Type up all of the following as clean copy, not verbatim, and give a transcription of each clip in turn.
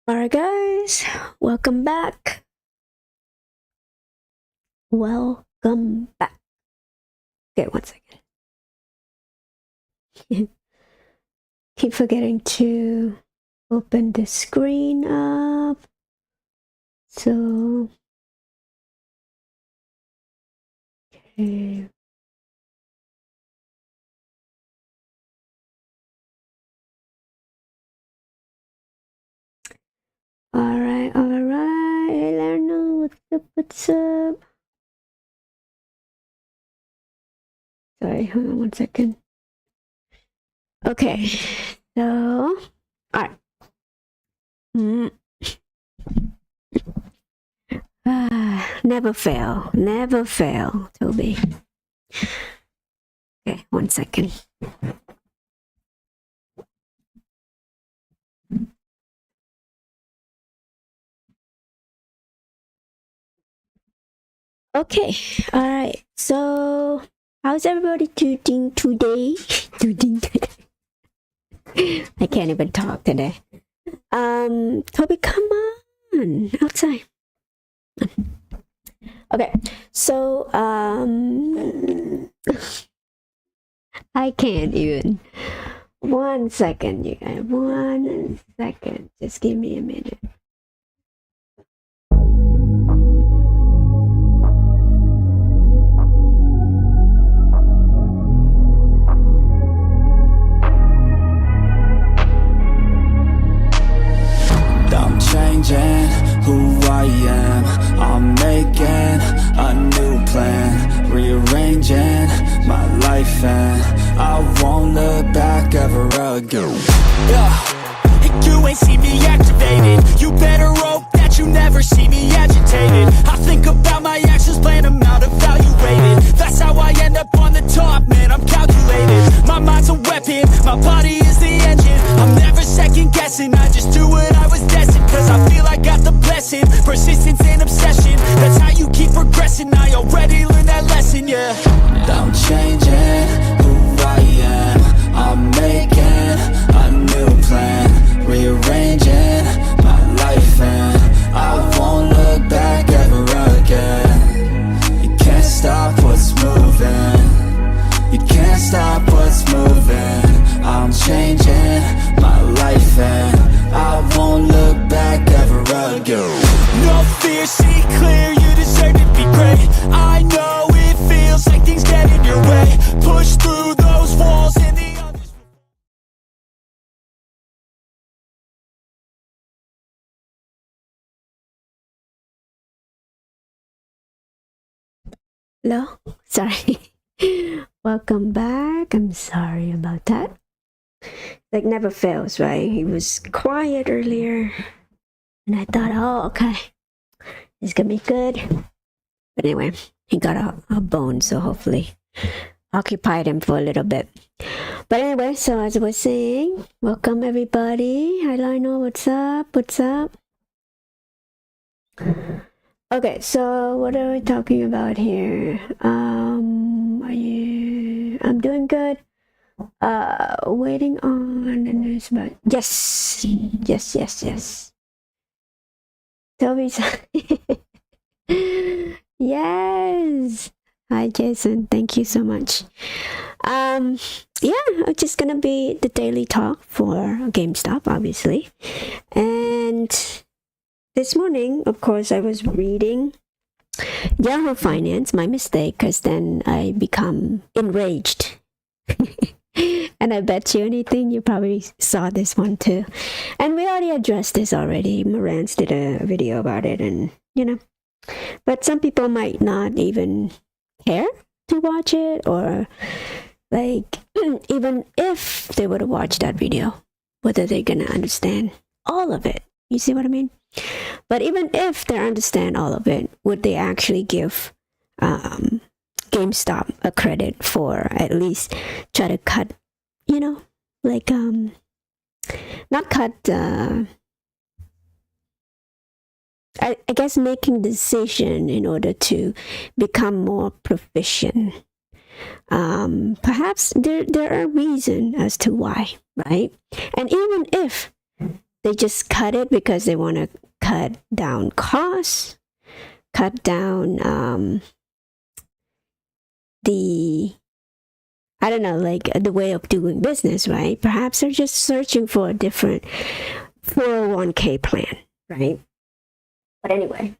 Alright guys, welcome back. Welcome back. Okay, 1 second. Keep forgetting to open the screen up. So, okay. Alright. Hey, Lerno, what's up? Sorry, hold on 1 second. Okay, so, alright. Never fail, Toby. Okay, 1 second. Okay, alright, so how's everybody doing today? I can't even talk today. Toby, come on, outside. Okay, so, I can't even. 1 second, you guys, 1 second, just give me a minute. Changing who I am, I'm making a new plan, rearranging my life and I won't look back ever again. You ain't see me activated, you better hope that you never see me agitated. I think about my actions, plan them out, evaluated. That's how I end up on the top, man, I'm calculated. My mind's a weapon, my body is the engine. I'm never second guessing, I just do what I was destined. Cause I feel I got the blessing, persistence and obsession. That's how you keep progressing, I already learned that lesson, yeah. I'm changing who I am, I'm making a new plan, rearranging my life and go. No fear, see clear, you deserve to be great. I know it feels like things get in your way. Push through those walls and the others. Hello? Sorry. Welcome back. I'm sorry about that. Like never fails, right? He was quiet earlier. And I thought, oh, okay. It's gonna be good. But anyway, he got a bone, so hopefully occupied him for a little bit. But anyway, so as I was saying, welcome everybody. Hi Lionel, what's up? What's up? Okay, so what are we talking about here? I'm doing good. Waiting on the news about yes. Toby's yes. Hi Jason, thank you so much. Yeah, it's just gonna be the daily talk for GameStop, obviously. And this morning, of course, I was reading Yahoo Finance, my mistake, because then I become enraged. And I bet you anything, you probably saw this one too. And we already addressed this already. Morantz did a video about it, and but some people might not even care to watch it, or like even if they were to watch that video, whether they're gonna understand all of it. You see what I mean? But even if they understand all of it, would they actually give GameStop a credit for at least try to cut, like not cut, I guess making decision in order to become more proficient. Perhaps there are reasons as to why, right? And even if they just cut it because they want to cut down costs, cut down the way of doing business, right? Perhaps they're just searching for a different 401k plan, right? But anyway,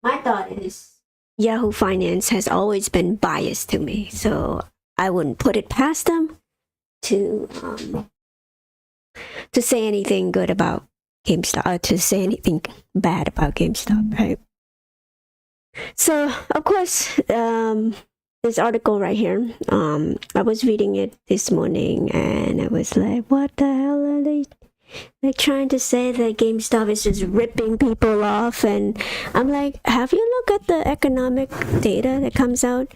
my thought is Yahoo Finance has always been biased to me, so I wouldn't put it past them to say anything good about GameStop, or to say anything bad about GameStop, right? So, of course, this article right here, I was reading it this morning, and I was like, what the hell are they trying to say that GameStop is just ripping people off? And I'm like, have you looked at the economic data that comes out?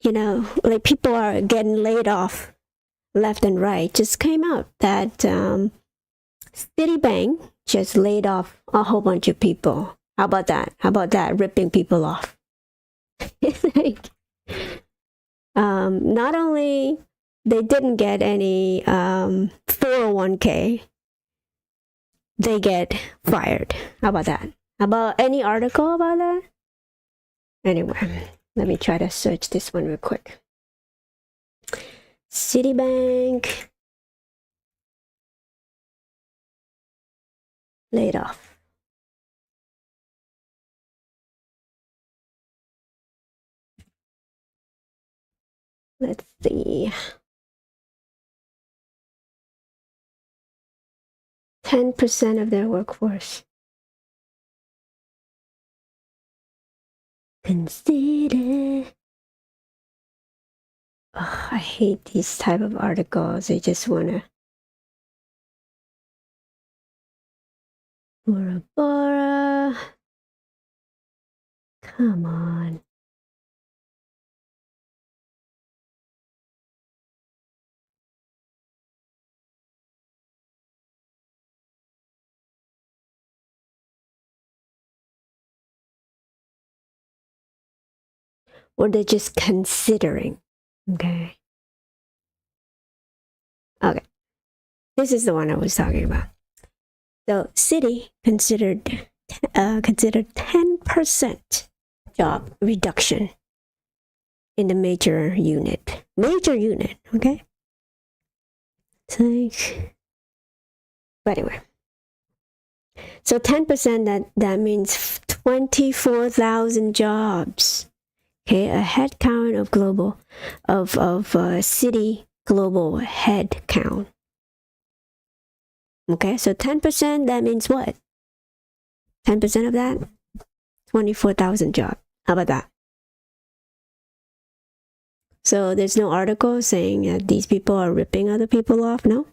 Like people are getting laid off left and right. Just came out that Citibank just laid off a whole bunch of people. How about that? Ripping people off. It's like, not only they didn't get any 401k, they get fired. How about that? How about any article about that? Anyway, let me try to search this one real quick. Citibank laid off. Let's see. 10% of their workforce. Consider. Oh, I hate these type of articles. I just wanna. Bora Bora. Come on. Or they're just considering. Okay. This is the one I was talking about. So Citi considered 10% job reduction in the major unit. Okay. It's like, but anyway. So 10%, that means 24,000 jobs. Okay, a head count of global, of city global head count. Okay, so 10%, that means what? 10% of that? 24,000 jobs. How about that? So there's no article saying that these people are ripping other people off, no?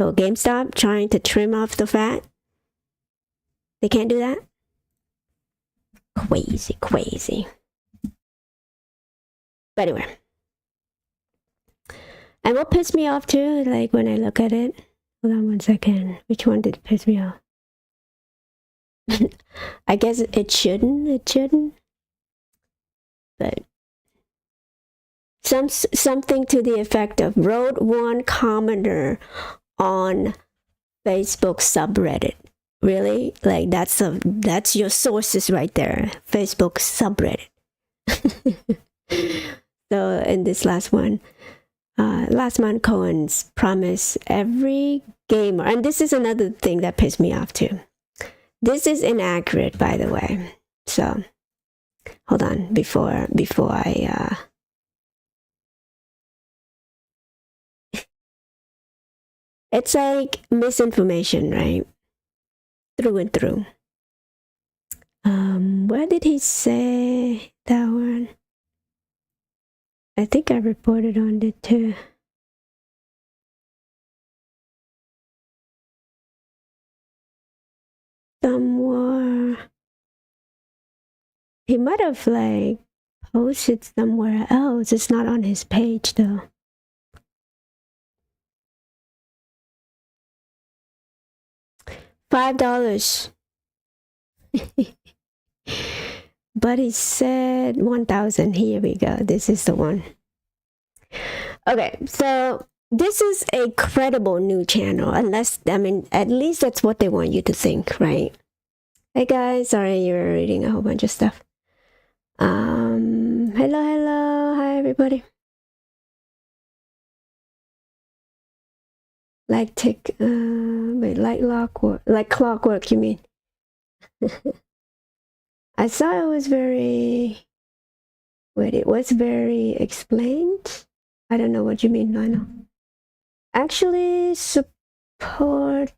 So GameStop trying to trim off the fat? They can't do that? Crazy. But anyway. And what pissed me off too, like when I look at it, hold on one second. Which one did piss me off? I guess it shouldn't. But something to the effect of wrote one commenter on Facebook subreddit. Really? Like that's your sources right there. Facebook subreddit. So in this last one, last month Cohen's promise every gamer, and this is another thing that pissed me off too. This is inaccurate, by the way. So hold on before I it's like misinformation, right? Through and through. Where did he say that one? I think I reported on it too. Somewhere. He might have like posted somewhere else. It's not on his page though. $5. But he said 1,000. Here we go. This is the one. Okay, so this is a credible news channel, unless, I mean, at least that's what they want you to think, right? Hey guys, sorry you're reading a whole bunch of stuff. Hello, hi everybody. Like clockwork, you mean? I saw it was it was very explained. I don't know what you mean, Lionel. Actually support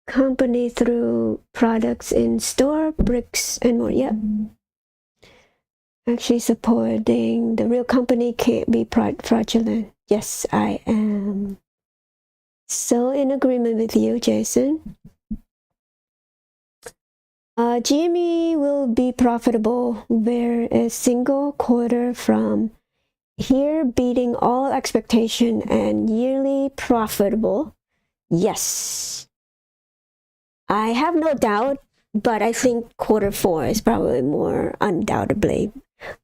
company through products in store, bricks and more. Yep. Actually supporting the real company can't be fraudulent. Yes, I am so in agreement with you, Jason. GME will be profitable where a single quarter from here beating all expectation and yearly profitable. Yes. I have no doubt, but I think quarter 4 is probably more undoubtedly.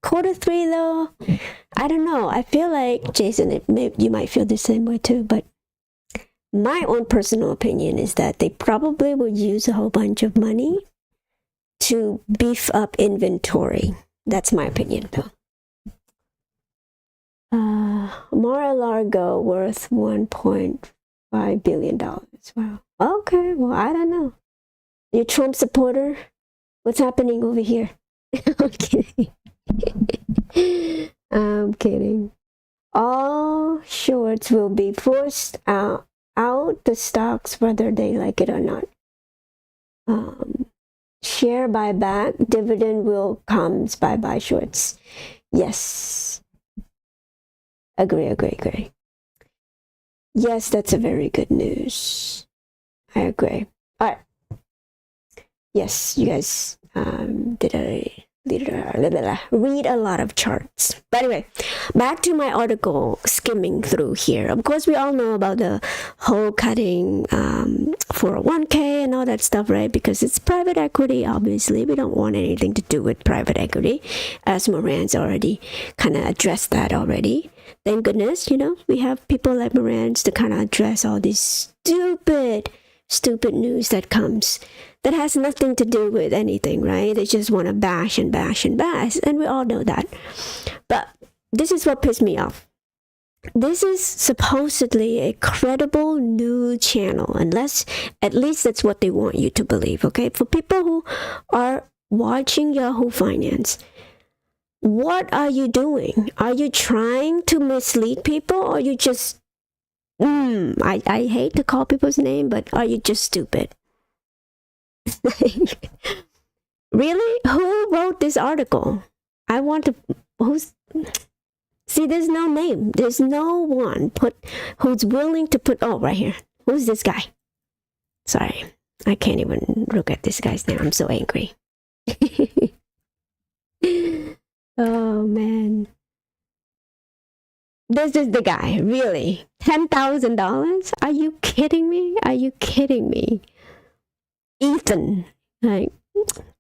Quarter 3 though, I don't know. I feel like, Jason, you might feel the same way too, but my own personal opinion is that they probably would use a whole bunch of money to beef up inventory. That's my opinion though. Mar-a-Lago worth $1.5 billion. Wow. Okay, well, I don't know. You Trump supporter? What's happening over here? I'm kidding. I'm kidding. All shorts will be forced out the stocks whether they like it or not. Share buyback, dividend will comes by buy shorts. Yes. Agree. Yes, that's a very good news. I agree. All right. Yes, you guys read a lot of charts. But anyway, back to my article, skimming through here. Of course, we all know about the whole cutting 401k and all that stuff, right? Because it's private equity, obviously. We don't want anything to do with private equity, as Moran's already kind of addressed that already. Thank goodness, we have people like Moran's to kind of address all this stupid news that comes that has nothing to do with anything, right? They just want to bash and bash and bash, and we all know that. But this is what pissed me off. this is supposedly a credible news channel, unless at least that's what they want you to believe. Okay, for people who are watching Yahoo Finance, what are you doing? Are you trying to mislead people, or are you just I hate to call people's name, but are you just stupid? Really? Who wrote this article? I want to see, there's no name. There's no one who's willing to put right here. Who's this guy? Sorry. I can't even look at this guy's name. I'm so angry. Oh man. This is the guy, really? $10,000? Are you kidding me? Are you kidding me? Ethan. Like,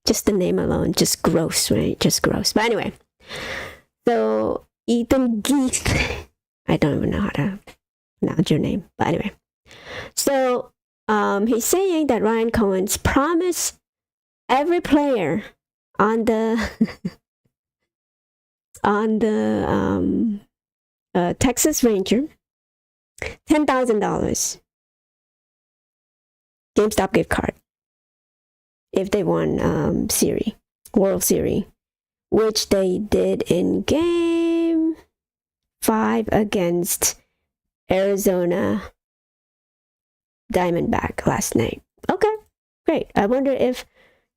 just the name alone, just gross, right? Just gross. But anyway, so Ethan Geith. I don't even know how to pronounce your name. But anyway. So he's saying that Ryan Cohen's promised every player on the Texas Ranger $10,000 GameStop gift card if they won World Series, which they did in Game 5 against Arizona Diamondback last night. Okay, great. I wonder if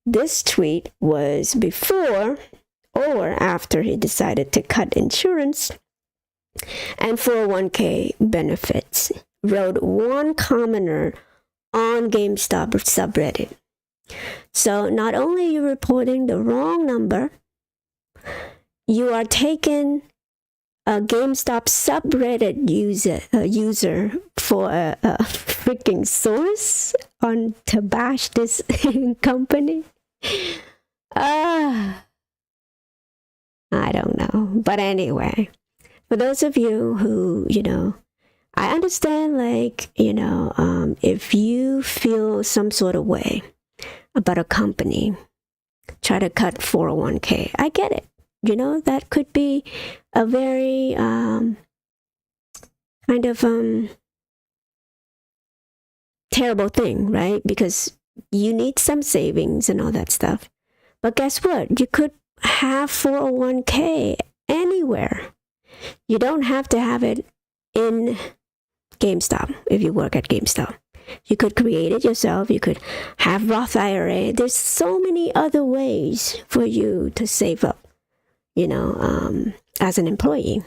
this tweet was before or after he decided to cut insurance and 401k benefits, wrote one commenter on GameStop subreddit. So not only are you reporting the wrong number, you are taking a GameStop subreddit user for a freaking source on to bash this company. I don't know. But anyway, for those of you who, I understand, if you feel some sort of way about a company, try to cut 401k. I get it. That could be a very terrible thing, right? Because you need some savings and all that stuff. But guess what? You could have 401k anywhere. You don't have to have it in GameStop if you work at GameStop. You could create it yourself. You could have Roth IRA. There's so many other ways for you to save up, as an employee.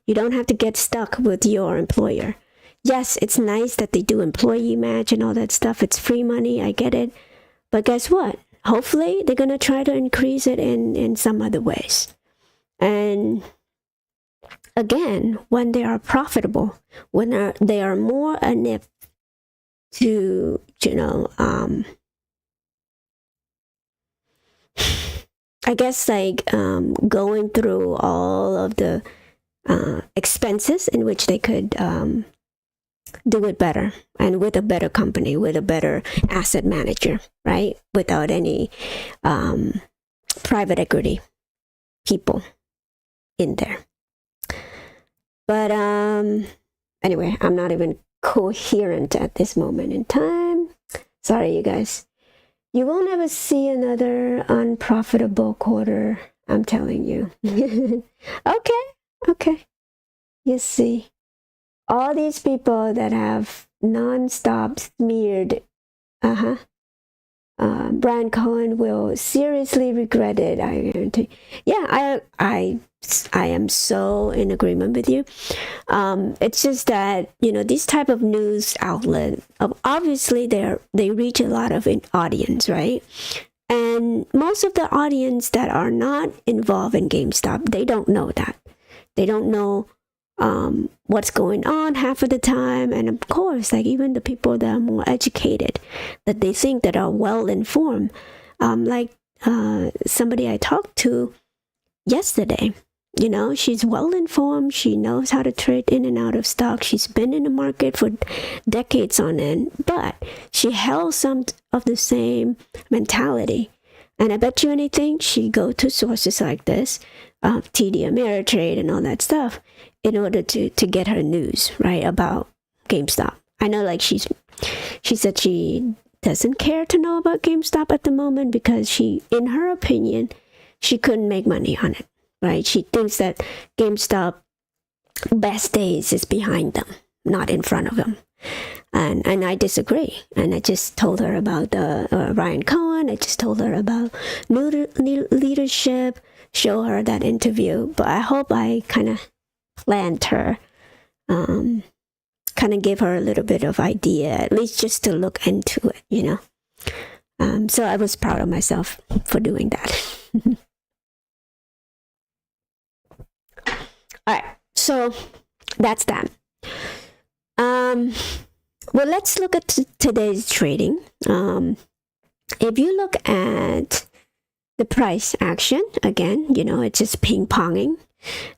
You don't have to get stuck with your employer. Yes, it's nice that they do employee match and all that stuff. It's free money. I get it. But guess what? Hopefully, they're going to try to increase it in some other ways. And again, when they are profitable, when they are more inept to, I guess going through all of the expenses in which they could do it better and with a better company, with a better asset manager, right? Without any private equity people in there. But anyway, I'm not even coherent at this moment in time. Sorry, you guys. You will never see another unprofitable quarter, I'm telling you. Okay. You see, all these people that have non-stop smeared, Brian Cohen will seriously regret it, I guarantee. Yeah, I am so in agreement with you. It's just that, these type of news outlet, obviously they reach a lot of an audience, right? And most of the audience that are not involved in GameStop, they don't know that. They don't know what's going on half of the time. And of course, even the people that are more educated, that they think that are well informed, somebody I talked to yesterday, she's well informed. She knows how to trade in and out of stock. She's been in the market for decades on end, but she held some of the same mentality. And I bet you anything, she go to sources like this, TD Ameritrade and all that stuff, in order to get her news right about GameStop. I know, like she said she doesn't care to know about GameStop at the moment because in her opinion, she couldn't make money on it, right? She thinks that GameStop best days is behind them, not in front of them. And I disagree. And I just told her about Ryan Cohen. I just told her about new leadership, show her that interview. But I hope I kind of plant her, kind of give her a little bit of idea, at least just to look into it, you know. So I was proud of myself for doing that. All right, so that's that. Well, let's look at today's trading. If you look at the price action, again, you know, it's just ping-ponging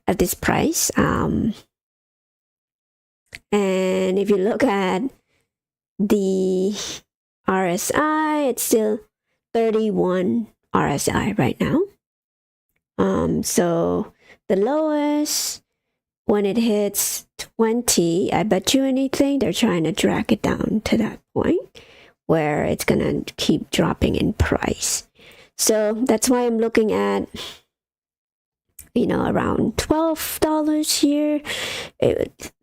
at this price. And if you look at the RSI, it's still 31 RSI right now. So the lowest, when it hits 20, I bet you anything, they're trying to drag it down to that point where it's going to keep dropping in price. So that's why I'm looking at, you know, around $12 here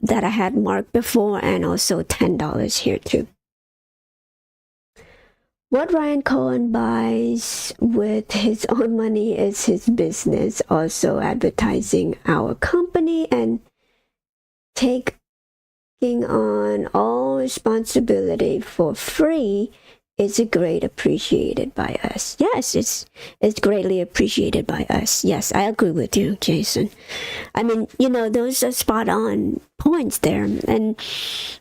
that I had marked before, and also $10 here too. What Ryan Cohen buys with his own money is his business, also advertising our company and taking on all responsibility for free is greatly appreciated by us. Yes, it's greatly appreciated by us. Yes, I agree with you, Jason. I mean, you know, those are spot on points there. And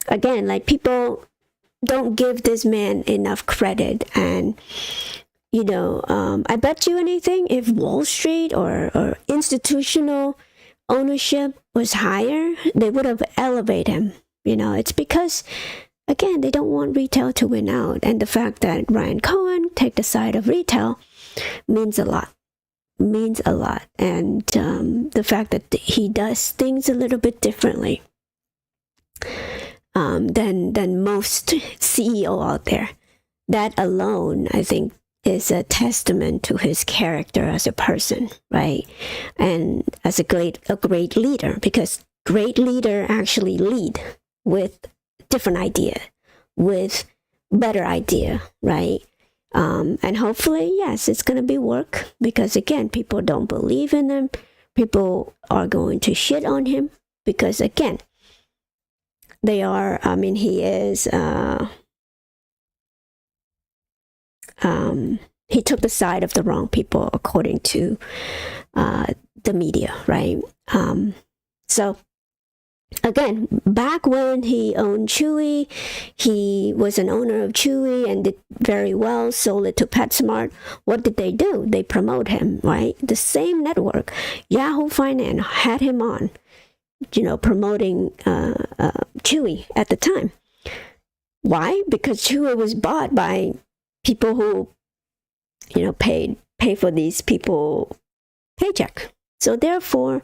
again, like, people don't give this man enough credit. And you know, I bet you anything, if Wall Street or institutional ownership was higher, they would have elevated him. You know, it's because, again, they don't want retail to win out. And the fact that Ryan Cohen take the side of retail means a lot. And the fact that he does things a little bit differently than most CEO out there. That alone, I think, is a testament to his character as a person, right? And as a great leader, because great leader actually lead with different idea, with better idea, right? And hopefully, yes, it's going to be work, because again, people don't believe in him. People are going to shit on him because, again, they are, I mean, he is, he took the side of the wrong people, according to the media, right? So again, back when he owned Chewy, he was an owner of Chewy and did very well, sold it to PetSmart. What did they do? They promote him, right? The same network, Yahoo Finance, had him on, you know, promoting Chewy at the time. Why? Because Chewy was bought by people who, you know, pay for these people paycheck. So therefore,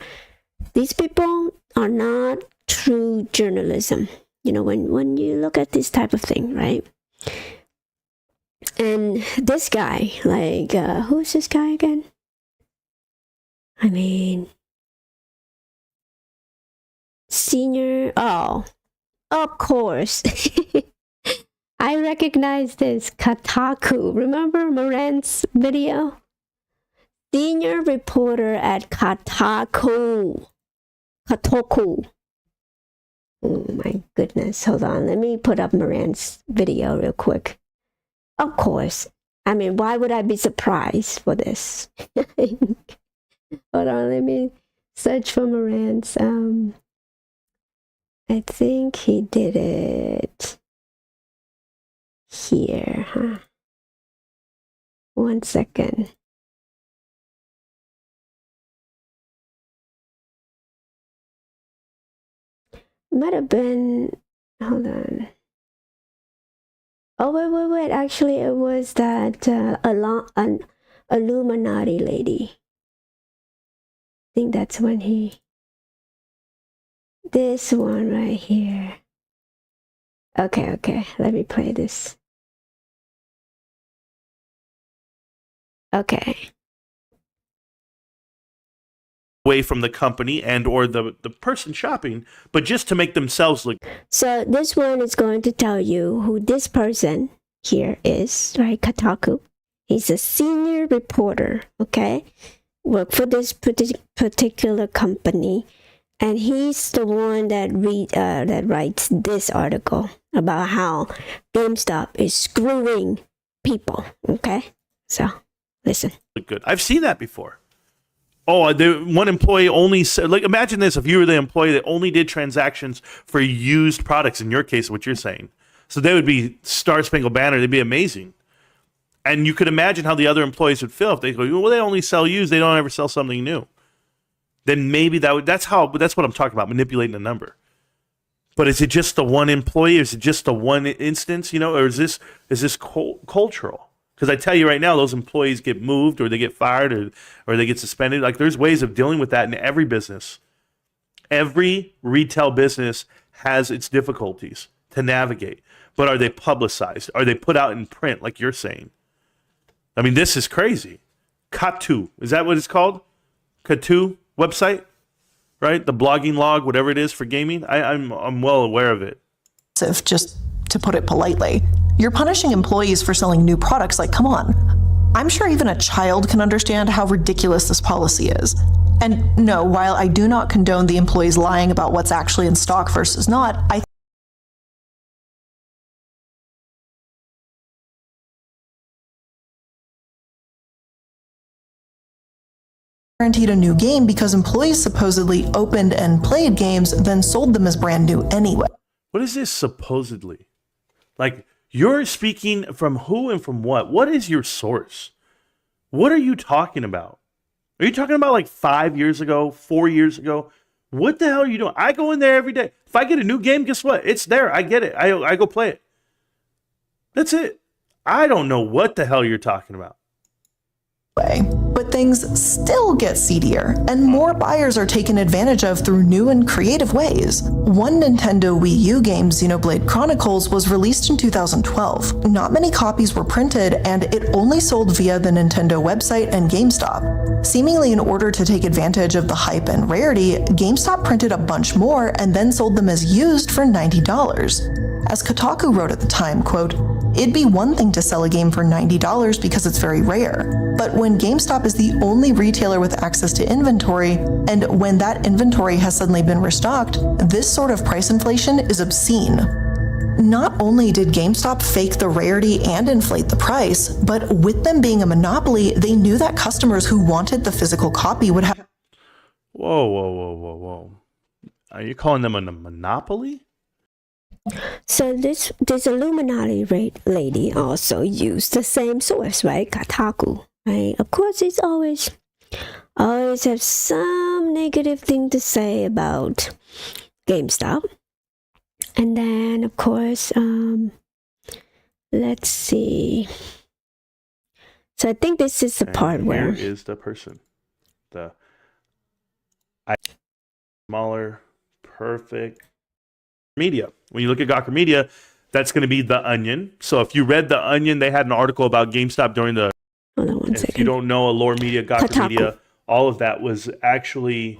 these people are not true journalism, you know, when you look at this type of thing, right? And this guy, like, who's this guy again? I mean, senior, oh, of course. I recognize this, Kotaku. Remember Moran's video? Senior reporter at Kotaku. Oh my goodness, hold on. Let me put up Moran's video real quick. Of course. I mean, why would I be surprised for this? Hold on, let me search for Moran's. I think he did it here, huh? 1 second. Might have been, hold on. Oh, wait. Actually, it was that an Illuminati lady. I think that's when he This one right here. Okay. Let me play this. Okay. Away from the company and or the person shopping, but just to make themselves look. So this one is going to tell you who this person here is, right? Kotaku. He's a senior reporter, okay? Work for this particular company, and he's the one that writes this article about how GameStop is screwing people, okay? So listen. Good. I've seen that before. Oh, one employee only said, like, imagine this: if you were the employee that only did transactions for used products, in your case, what you're saying, so they would be Star Spangled Banner. They'd be amazing, and you could imagine how the other employees would feel if they go, well, they only sell used, they don't ever sell something new. Then maybe that's what I'm talking about, manipulating a number. But is it just the one employee? Is it just the one instance? Or is this cultural? Because I tell you right now, those employees get moved or they get fired or they get suspended. Like, there's ways of dealing with that in every business. Every retail business has its difficulties to navigate. But are they publicized? Are they put out in print like you're saying? I mean, this is crazy. Katu, is that what it's called? Katu website, right? The blogging log, whatever it is for gaming. I'm well aware of it. Just to put it politely. You're punishing employees for selling new products. Like, come on. I'm sure even a child can understand how ridiculous this policy is. And no, while I do not condone the employees lying about what's actually in stock versus not, I guaranteed a new game because employees supposedly opened and played games, then sold them as brand new anyway. What is this supposedly? Like, you're speaking from who and from what? What is your source? What are you talking about? Are you talking about like 5 years ago, 4 years ago? What the hell are you doing? I go in there every day. If I get a new game, guess what? It's there. I get it. I go play it. That's it. I don't know what the hell you're talking about. But things still get seedier, and more buyers are taken advantage of through new and creative ways. One Nintendo Wii U game, Xenoblade Chronicles, was released in 2012. Not many copies were printed, and it only sold via the Nintendo website and GameStop. Seemingly in order to take advantage of the hype and rarity, GameStop printed a bunch more and then sold them as used for $90. As Kotaku wrote at the time, quote, "It'd be one thing to sell a game for $90 because it's very rare. But when GameStop is the only retailer with access to inventory, and when that inventory has suddenly been restocked, this sort of price inflation is obscene." Not only did GameStop fake the rarity and inflate the price, but with them being a monopoly, they knew that customers who wanted the physical copy would have... Whoa. Are you calling them a monopoly? So this Illuminati lady also used the same source, right? Kotaku, right? Of course, it's always have some negative thing to say about GameStop. And then, of course, let's see. So I think this is the part where... Here is the person. The smaller, perfect media. When you look at Gawker Media, that's going to be The Onion. So if you read The Onion, they had an article about GameStop during the... Hold on one second. If you don't know, Allure Media, Gawker Media, all of that was actually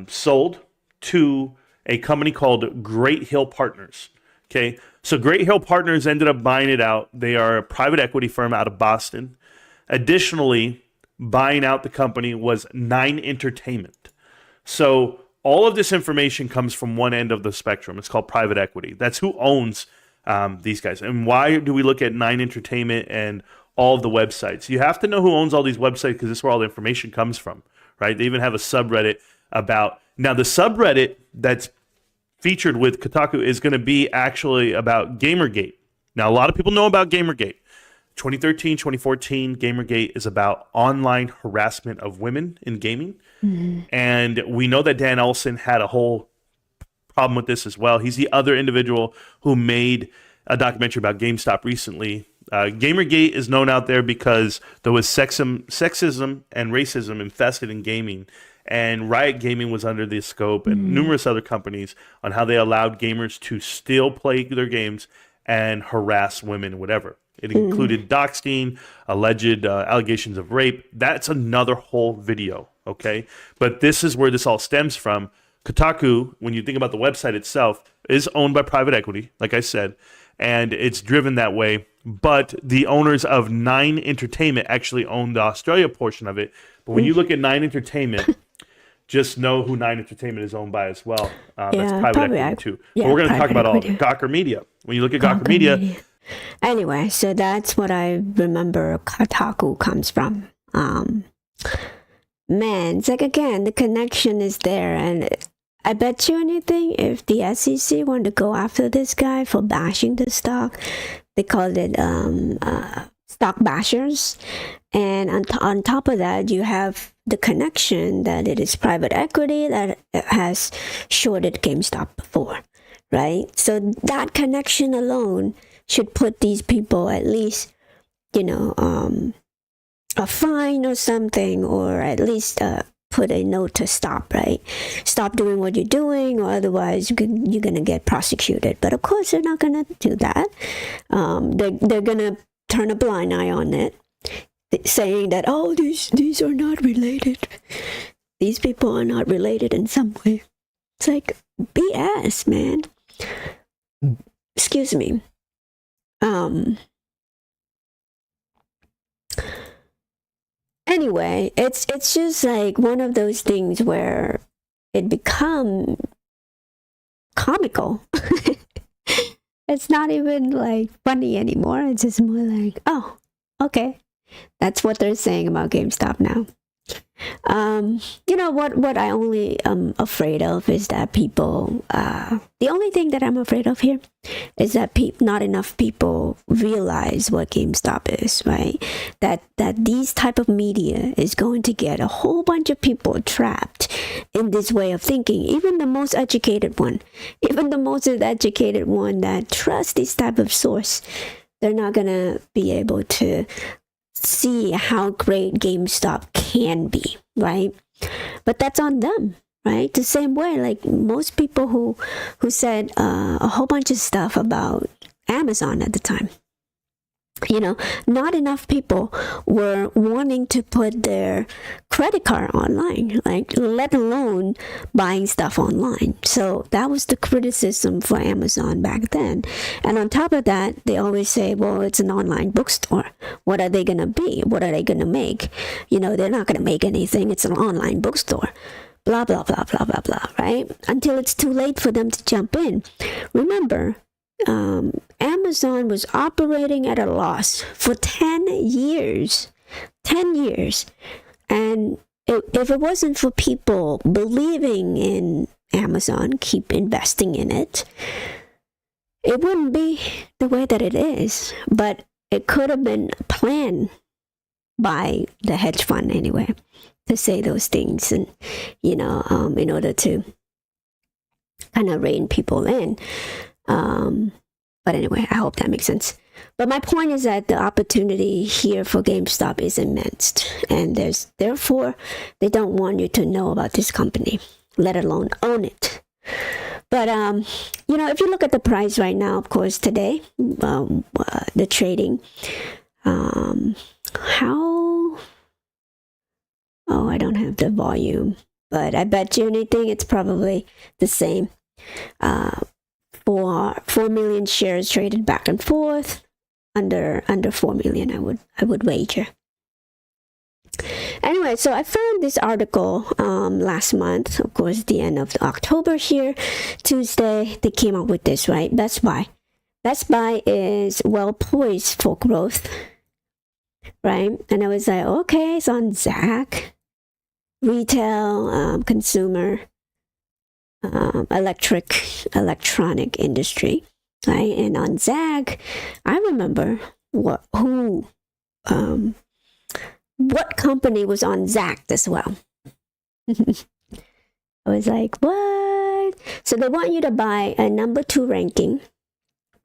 sold to a company called Great Hill Partners. Okay, so Great Hill Partners ended up buying it out. They are a private equity firm out of Boston. Additionally, buying out the company was Nine Entertainment. So all of this information comes from one end of the spectrum. It's called private equity. That's who owns these guys. And why do we look at Nine Entertainment and all of the websites? You have to know who owns all these websites because this is where all the information comes from, right? They even have a subreddit about... Now, the subreddit that's featured with Kotaku is going to be actually about Gamergate. Now, a lot of people know about Gamergate. 2013, 2014, Gamergate is about online harassment of women in gaming. Mm-hmm. And we know that Dan Ellison had a whole problem with this as well. He's the other individual who made a documentary about GameStop recently. Gamergate is known out there because there was sexism and racism infested in gaming. and Riot Gaming was under the scope, and numerous other companies, on how they allowed gamers to still play their games and harass women, whatever. It included doxing, alleged allegations of rape. That's another whole video, okay? But this is where this all stems from. Kotaku, when you think about the website itself, is owned by private equity, like I said, and it's driven that way. But the owners of Nine Entertainment actually own the Australia portion of it. But when you look at Nine Entertainment, just know who Nine Entertainment is owned by as well. That's private equity too. But we're going to talk about all of it. Gawker Media. When you look at Gawker Media. Anyway, so that's what I remember Kotaku comes from. Man, it's like, again, the connection is there. And I bet you anything, if the SEC wanted to go after this guy for bashing the stock, they called it stock bashers. And on top of that, you have the connection that it is private equity that has shorted GameStop before, right? So that connection alone should put these people at least, a fine or something, or at least put a note to stop, right? Stop doing what you're doing, or otherwise you're going to get prosecuted. But of course, they're not going to do that. They're going to turn a blind eye on it, saying that, oh, these are not related. These people are not related in some way. It's like BS, man. Excuse me. Anyway, it's just like one of those things where it become comical. It's not even like funny anymore. It's just more like, oh, okay. That's what they're saying about GameStop now. What I only am afraid of is that people, the only thing that I'm afraid of here is that not enough people realize what GameStop is, right? That these type of media is going to get a whole bunch of people trapped in this way of thinking. Even the most educated one that trusts this type of source, they're not going to be able to see how great GameStop can be, right? But that's on them, right? The same way, like most people who said a whole bunch of stuff about Amazon at the time. Not enough people were wanting to put their credit card online, like let alone buying stuff online. So that was the criticism for Amazon back then. And on top of that, they always say, well, it's an online bookstore. What are they going to be? What are they going to make? They're not going to make anything. It's an online bookstore. Blah, blah, blah, blah, blah, blah, right? Until it's too late for them to jump in. Remember, Amazon was operating at a loss for 10 years. 10 years. And if it wasn't for people believing in Amazon, keep investing in it, it wouldn't be the way that it is. But it could have been planned by the hedge fund anyway, to say those things and, in order to kind of rein people in. But anyway, I hope that makes sense. But my point is that the opportunity here for GameStop is immense. And therefore, they don't want you to know about this company, let alone own it. But, if you look at the price right now, of course, today, the trading, I don't have the volume, but I bet you anything, it's probably the same. 4 million shares traded back and forth, under 4 million, I would wager. Anyway, so I found this article last month, of course, the end of October here, Tuesday. They came up with this, right? Best Buy is well poised for growth, right? And I was like, okay, it's on Zacks, retail, consumer, electronic industry, right? And on Zacks, I remember what company was on Zacks as well. I was like, what? So they want you to buy a number 2 ranking,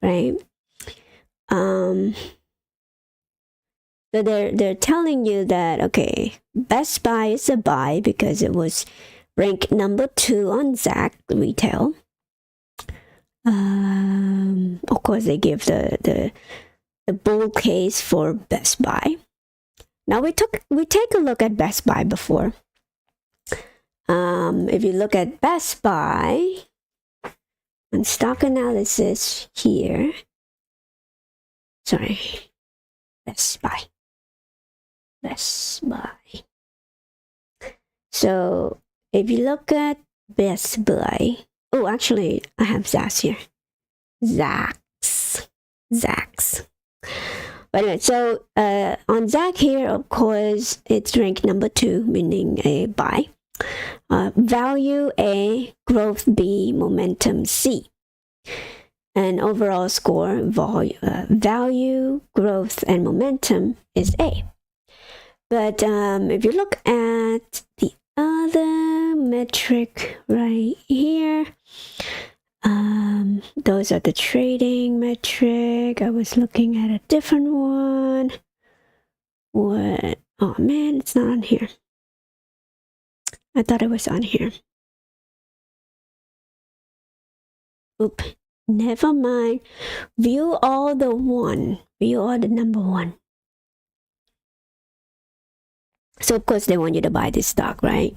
right? So they're telling you that, okay, Best Buy is a buy because it was ranked number 2 on Zacks retail. Of course, they give the bull case for Best Buy. Now we take a look at Best Buy before. If you look at Best Buy on stock analysis here, sorry, Best Buy. So if you look at Best Buy, oh, actually, I have Zacks here. Zacks. But anyway, so on Zacks here, of course, it's ranked number 2, meaning a buy. Value A, growth B, momentum C. And overall score, value, growth, and momentum is A. But if you look at the other metric right here, those are the trading metric. I was looking at a different one. What? Oh man, it's not on here. I thought it was on here. Oop, never mind. View all the number 1. So of course they want you to buy this stock, right?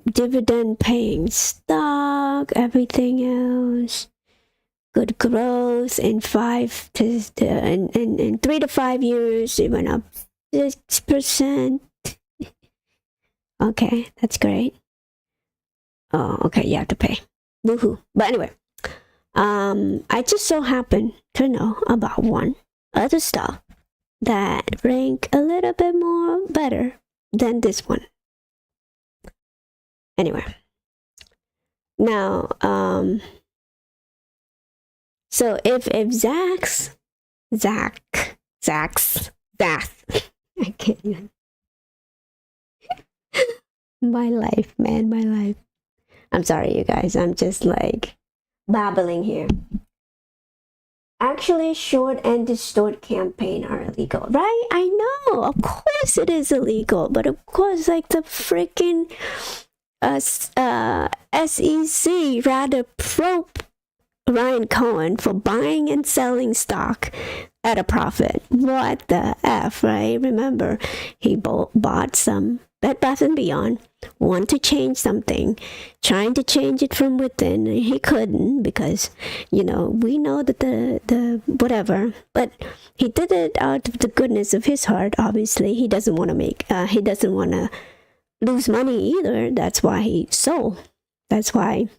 Dividend paying stock, everything else. Good growth in 3 to 5 years. It went up 6%. Okay, that's great. Oh, okay, you have to pay. Woohoo. But anyway, I just so happen to know about one other stock that rank a little bit more better than this one. Anyway, now, so if Zacks, I can't even. My life, man, my life. I'm sorry, you guys. I'm just like babbling here. Actually, short and distort campaign are illegal, right? I know, of course it is illegal, but of course, like the freaking SEC rather probe Ryan Cohen for buying and selling stock at a profit. What the F, right? Remember, he bought some Bed Bath & Beyond, want to change something, trying to change it from within. He couldn't because, we know that the whatever, but he did it out of the goodness of his heart. Obviously, he doesn't want to lose money either. That's why he sold. That's why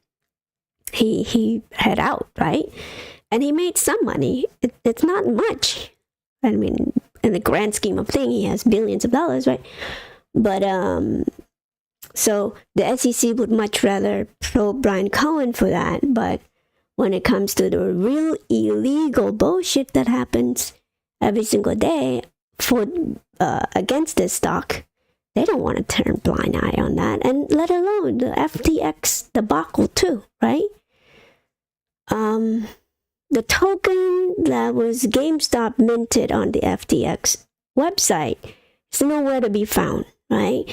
he head out, right? And he made some money. It's not much. I mean, in the grand scheme of things, he has billions of dollars, right? But so the SEC would much rather probe Brian Cohen for that. But when it comes to the real illegal bullshit that happens every single day for against this stock, they don't want to turn a blind eye on that, and let alone the FTX debacle too, right? The token that was GameStop minted on the FTX website is nowhere to be found, right?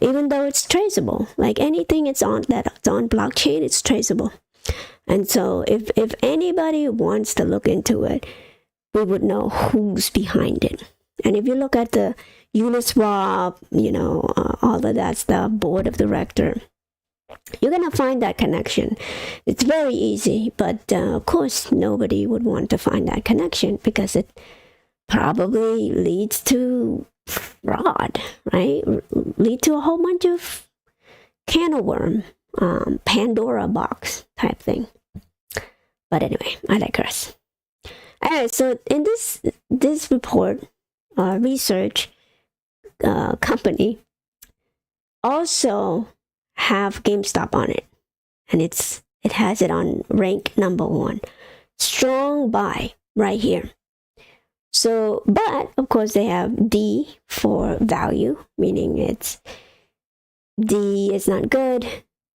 Even though it's traceable, like anything that's on blockchain, it's traceable. And so if anybody wants to look into it, we would know who's behind it. And if you look at the Uniswap, all of that stuff, board of director, you're going to find that connection. It's very easy, but of course, nobody would want to find that connection because it probably leads to fraud, right? Lead to a whole bunch of can of worm, Pandora box type thing. But anyway, I digress. All right, so in this report, research company also have GameStop on it, and it has it on rank number 1, strong buy right here. So, but of course they have D for value, meaning it's D is not good.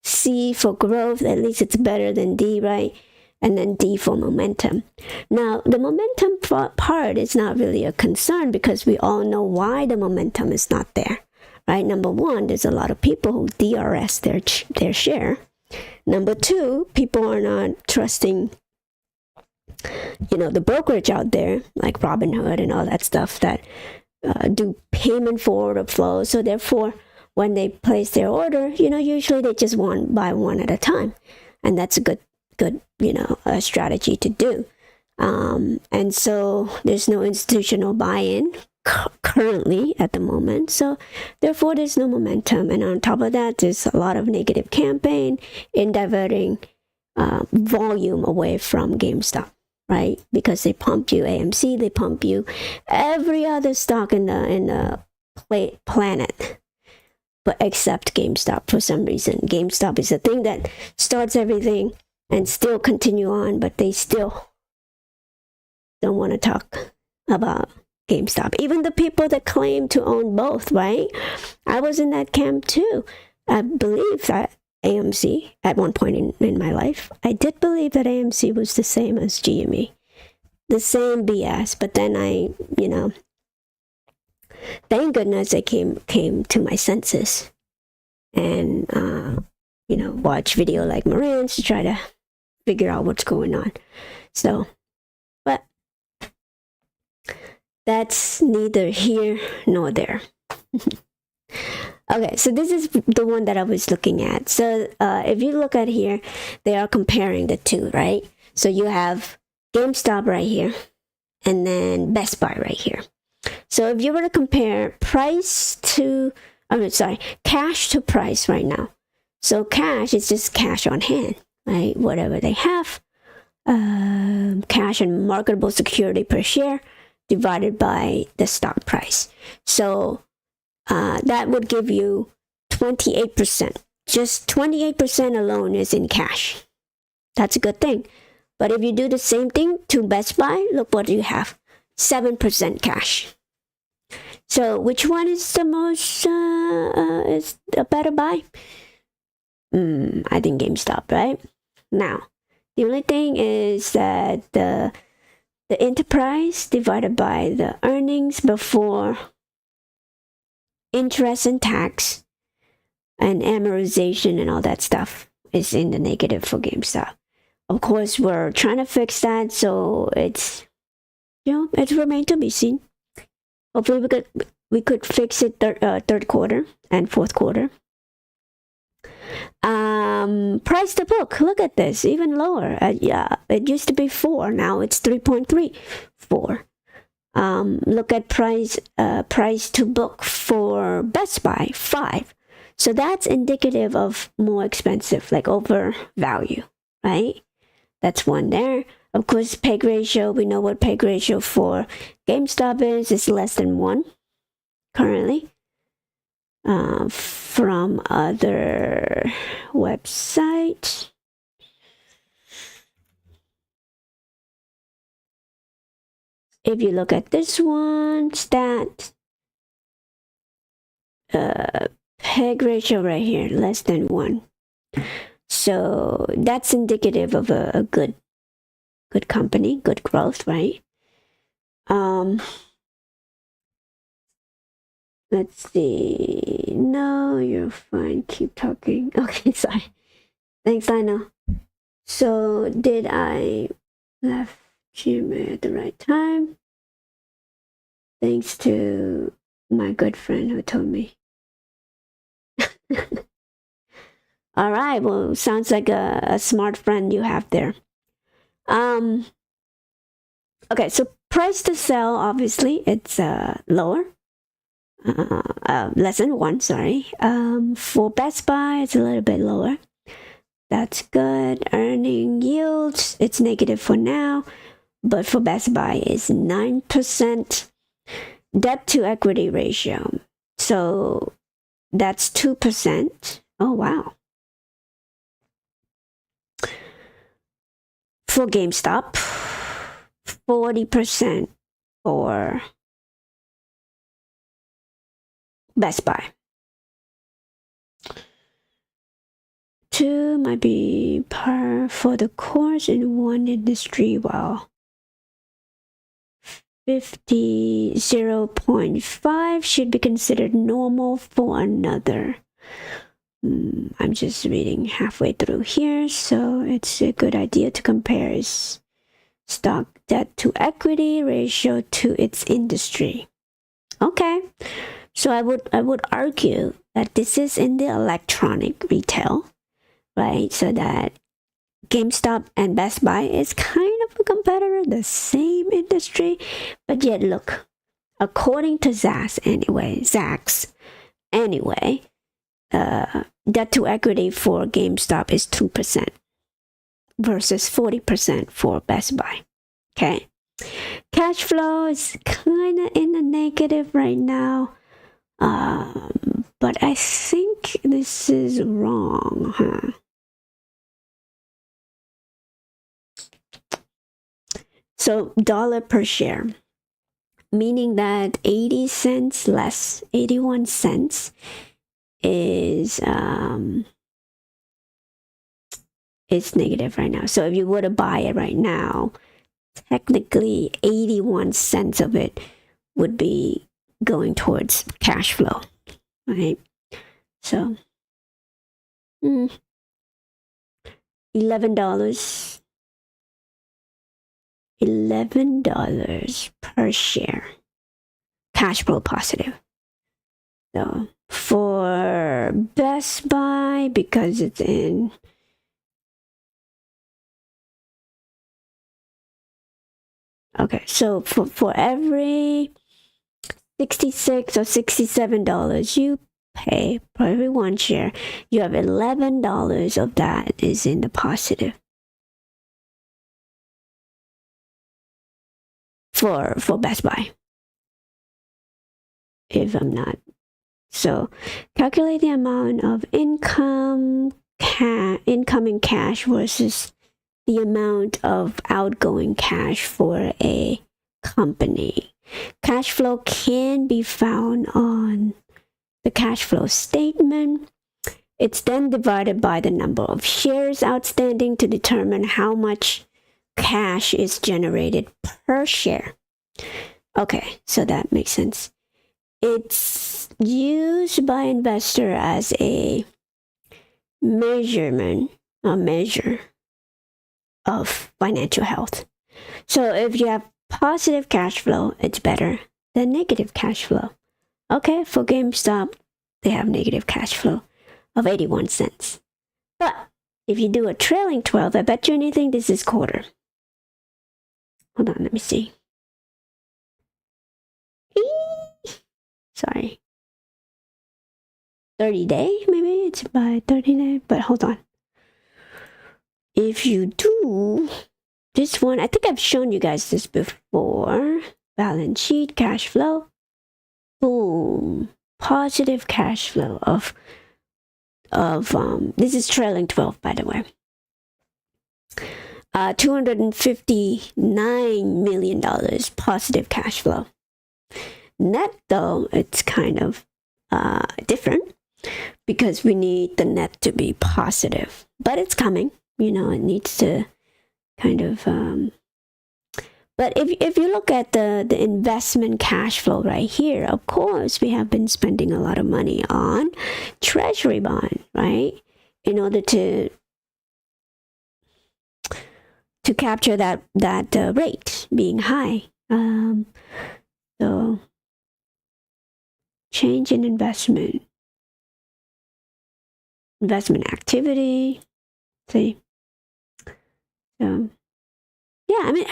C for growth, at least it's better than D, right? and then D for momentum. Now, the momentum part is not really a concern because we all know why the momentum is not there, right? Number one, there's a lot of people who DRS their share. Number two, people are not trusting, the brokerage out there, like Robinhood and all that stuff that do payment for order flow. So therefore, when they place their order, usually they just buy one at a time. And that's a good strategy to do. And so there's no institutional buy-in currently at the moment. So therefore, there's no momentum. And on top of that, there's a lot of negative campaign in diverting volume away from GameStop, right? Because they pump you AMC, they pump you every other stock in the planet, but except GameStop for some reason. GameStop is the thing that starts everything and still continue on, but they still don't want to talk about GameStop. Even the people that claim to own both, right? I was in that camp too. I believe that AMC, at one point in my life, I did believe that AMC was the same as GME. The same BS. But then thank goodness I came to my senses and, watch video like Moran's to try to figure out what's going on. So, but that's neither here nor there. Okay, so this is the one that I was looking at. So if you look at here, they are comparing the two, right? So you have GameStop right here, and then Best Buy right here. So if you were to compare cash to price right now. So cash is just cash on hand, right? Whatever they have, cash and marketable security per share divided by the stock price. So that would give you 28%. Just 28% alone is in cash. That's a good thing. But if you do the same thing to Best Buy, look what you have. 7% cash. So which one is the most, is a better buy? I think GameStop, right? Now, the only thing is that the enterprise divided by the earnings before interest and tax and amortization and all that stuff is in the negative for GameStop. Of course, we're trying to fix that, so it's remained to be seen. Hopefully we could fix it third quarter and fourth quarter. Price to book, look at this, even lower. It used to be 4, now it's 3.34. Look at price to book for Best Buy, 5. So that's indicative of more expensive, like overvalue, right? That's one there. Of course, PEG ratio, we know what PEG ratio for GameStop is. It's less than 1 currently. From other websites. If you look at this one, stat, PEG ratio right here, less than 1. So that's indicative of a good company, good growth, right? Let's see. No, you're fine. Keep talking. Okay, sorry. Thanks, I know. So did I left GMA at the right time? Thanks to my good friend who told me. All right. Well, sounds like a smart friend you have there. Okay, so price to sell, obviously, it's lower. Less than 1, sorry. For Best Buy, it's a little bit lower. That's good. Earning yields, it's negative for now, but for Best Buy, it's 9%. Debt to equity ratio, so that's 2%. Oh, wow. For GameStop, 40% for Best Buy. 2 might be par for the course in one industry, while 0.5 should be considered normal for another. I'm just reading halfway through here, so it's a good idea to compare stock debt to equity ratio to its industry. Okay, so I would argue that this is in the electronic retail, right? So that GameStop and Best Buy is kind of a competitor, the same industry, but yet look, according to Zacks anyway, debt to equity for GameStop is 2% versus 40% for Best Buy. Okay, cash flow is kind of in the negative right now, but I think this is wrong, huh? So dollar per share, meaning that 80 cents less 81 cents is negative right now. So if you were to buy it right now, technically 81 cents of it would be going towards cash flow, right? So $11 per share, cash flow positive. So for Best Buy, because it's in so for every $66 or $67 you pay for every one share, you have $11 of that is in the positive for Best Buy, if I'm not. So calculate the amount of incoming cash versus the amount of outgoing cash for a company. Cash flow can be found on the cash flow statement. It's then divided by the number of shares outstanding to determine how much cash is generated per share. Okay, so that makes sense. It's used by investor as a measure of financial health. So if you have positive cash flow, it's better than negative cash flow. Okay, for GameStop, they have negative cash flow of 81 cents. But if you do a trailing 12, I bet you anything this is quarter. Hold on, let me see. Sorry. 30 day, maybe it's by 30 day, but hold on. If you do this one, I think I've shown you guys this before. Balance sheet, cash flow. Boom. Positive cash flow of this is trailing 12, by the way. $259 million positive cash flow. Net, though, it's kind of different because we need the net to be positive, but it's coming. You know, it needs to kind of but if you look at the investment cash flow right here, of course we have been spending a lot of money on treasury bond, right, in order to capture that rate being high. So change in investment activity. See, so yeah, I mean,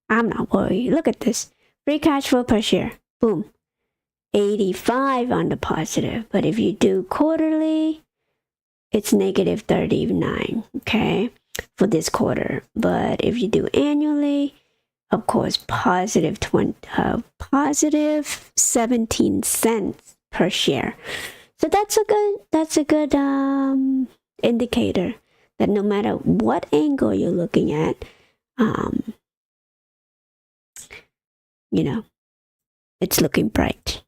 I'm not worried. Look at this. Free cash flow per share. Boom. 85 on the positive. But if you do quarterly, it's negative 39, okay, for this quarter. But if you do annually, of course, positive 17 cents per share. So that's a good indicator that no matter what angle you're looking at, you know, it's looking bright.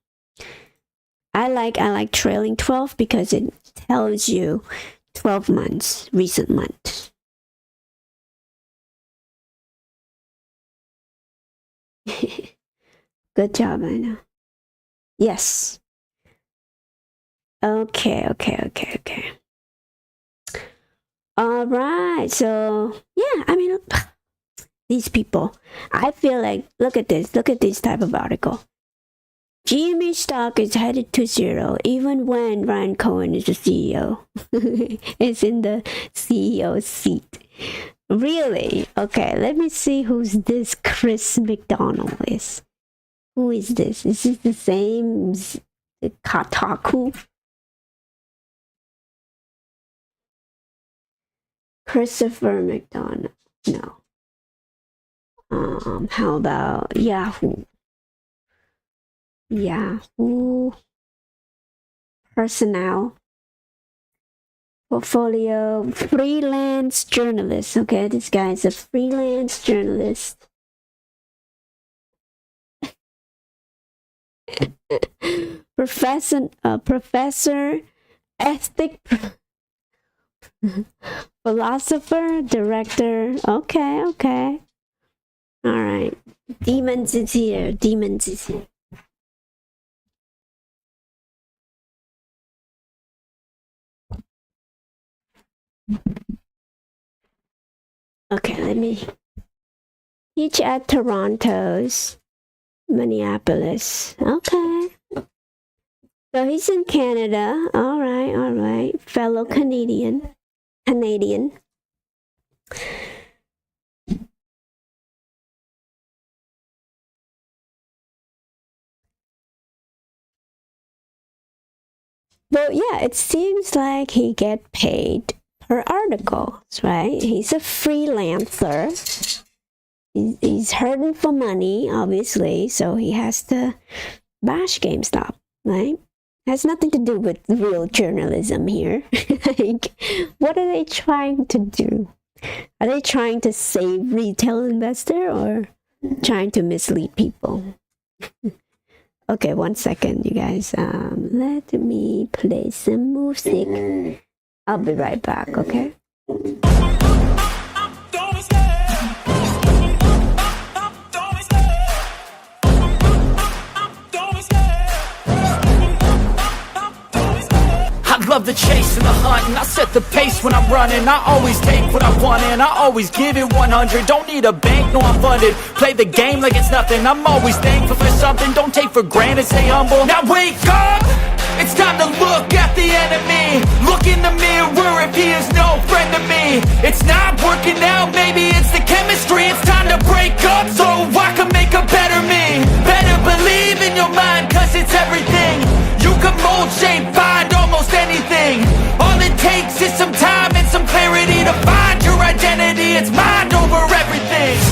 I like trailing 12 because it tells you 12 months, recent months. Good job, I know. Yes. Okay. All right. So, yeah, I mean, these people, I feel like, look at this type of article. GME stock is headed to zero even when Ryan Cohen is the CEO. Is in the CEO seat. Really? Okay, let me see who's this Chris McDonald is. Who is this? Is this the same Kotaku? Christopher McDonald. No. How about Yahoo? Yahoo personnel portfolio freelance journalist. Okay, this guy is a freelance journalist. Professor, ethic philosopher, director. Okay. All right. Demons is here. Okay, let me teach at Toronto's Minneapolis. Okay. So he's in Canada. All right. Fellow Canadian. But yeah, it seems like he get paid per article, right? He's a freelancer. He's hurting for money, obviously, so he has to bash GameStop, right? Has nothing to do with real journalism here. Like, what are they trying to do? Are they trying to save retail investor or trying to mislead people? Okay, 1 second, you guys. Let me play some music. I'll be right back, okay? I love the chase and the hunt, and I set the pace when I'm running. I always take what I want and I always give it 100. Don't need a bank, no I'm funded. Play the game like it's nothing. I'm always thankful for something. Don't take for granted, stay humble. Now wake up! It's time to look at the enemy. Look in the mirror if he is no friend to me. It's not working out, maybe it's the chemistry. It's time to break up so I can make a better me. Better believe in your mind, cause it's everything. You can mold, shape, find almost anything. All it takes is some time and some clarity to find your identity. It's mind over everything.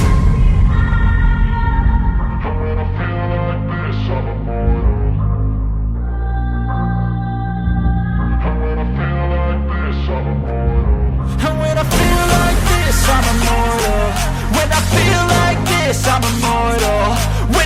And when I feel like this, I'm immortal. When I feel like this, I'm immortal. When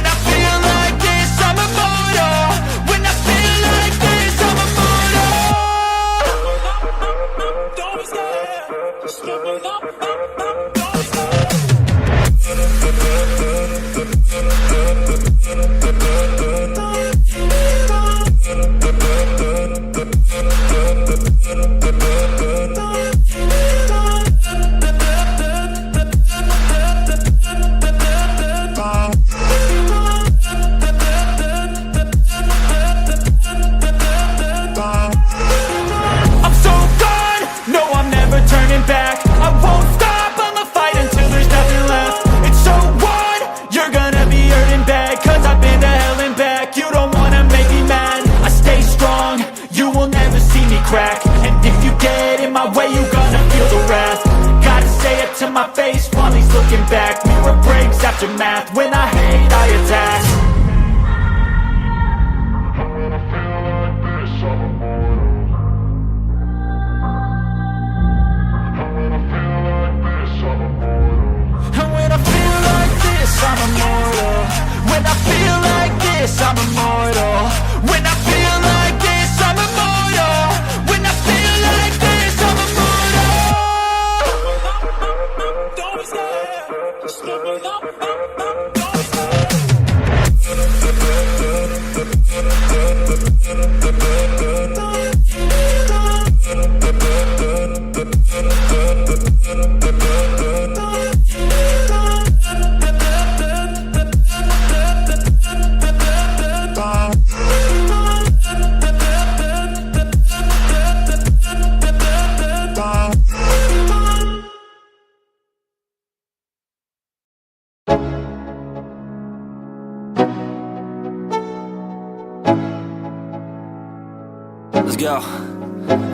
Yo,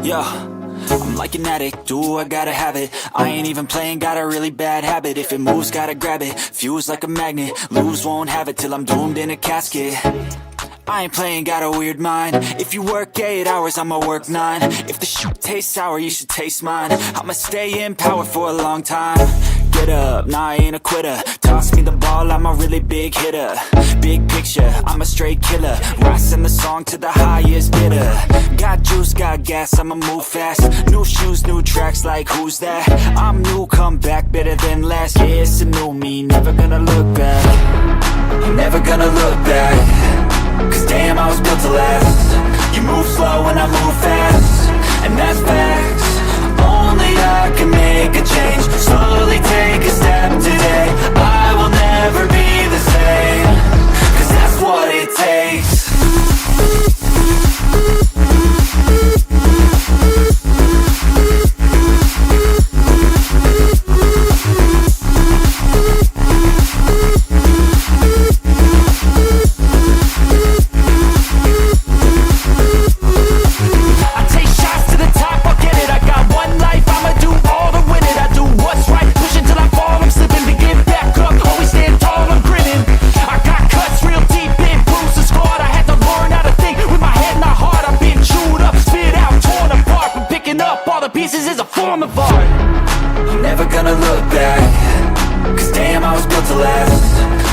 yo, I'm like an addict, do I gotta have it. I ain't even playing, got a really bad habit. If it moves, gotta grab it, fuse like a magnet. Lose, won't have it till I'm doomed in a casket. I ain't playing, got a weird mind. If you work 8 hours, I'ma work 9. If the shit tastes sour, you should taste mine. I'ma stay in power for a long time. Get up, nah, I ain't a quitter. Toss me the ball, I'm a really big hitter. Big picture, I'm a straight killer. Rising the song to the highest bidder. Got juice, got gas, I'ma move fast. New shoes, new tracks, like who's that? I'm new, come back, better than last. Yeah, it's a new me, never gonna look back. I'm never gonna look back. Cause damn, I was built to last. You move slow and I move fast, and that's facts. Only I can make a change. Slowly take a step today. I will never be the same. Cause that's what it takes. Pieces is a form of art. I'm never gonna look back. Cause damn, I was built to last.